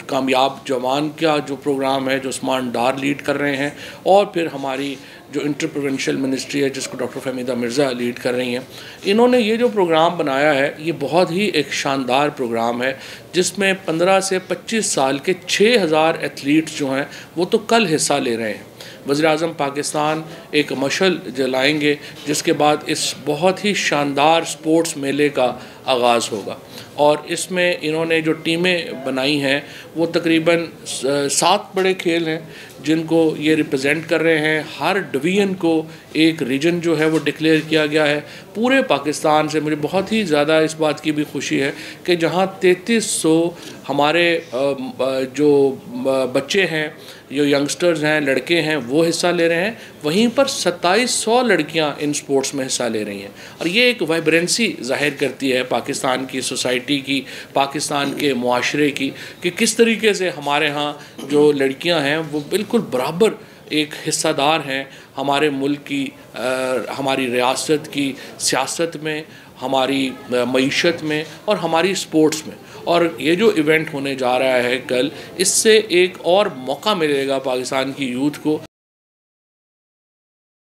कामयाब जवान का जो प्रोग्राम है, जो उस्मान डार लीड कर रहे हैं, और फिर हमारी जो इंटर प्रोविंशियल मिनिस्ट्री है जिसको डॉक्टर फ़हमीदा मिर्ज़ा लीड कर रही हैं, इन्होंने ये जो प्रोग्राम बनाया है ये बहुत ही एक शानदार प्रोग्राम है, जिसमें 15 से 25 साल के 6000 एथलीट्स जो हैं वो तो कल हिस्सा ले रहे हैं। वज़ीर-ए-आज़म पाकिस्तान एक मशल जलाएंगे, जिसके बाद इस बहुत ही शानदार स्पोर्ट्स मेले का आगाज़ होगा। और इसमें इन्होंने जो टीमें बनाई हैं वो तकरीबन 7 बड़े खेल हैं जिनको ये रिप्रेजेंट कर रहे हैं। हर डिवीज़न को एक रीजन जो है वो डिक्लेयर किया गया है पूरे पाकिस्तान से। मुझे बहुत ही ज़्यादा इस बात की भी खुशी है कि जहाँ 3300 हमारे जो बच्चे हैं, जो यंगस्टर्स हैं, लड़के हैं, वो हिस्सा ले रहे हैं, वहीं पर 2700 लड़कियां इन स्पोर्ट्स में हिस्सा ले रही हैं। और ये एक वाइब्रेंसी ज़ाहिर करती है पाकिस्तान की सोसाइटी की, पाकिस्तान के मुआशरे की, कि किस तरीके से हमारे यहाँ जो लड़कियां हैं वो बिल्कुल बराबर एक हिस्सादार हैं हमारे मुल्क की, हमारी रियासत की सियासत में, हमारी मईशत में और हमारी स्पोर्ट्स में। और ये जो इवेंट होने जा रहा है कल, इससे एक और मौका मिलेगा पाकिस्तान की यूथ को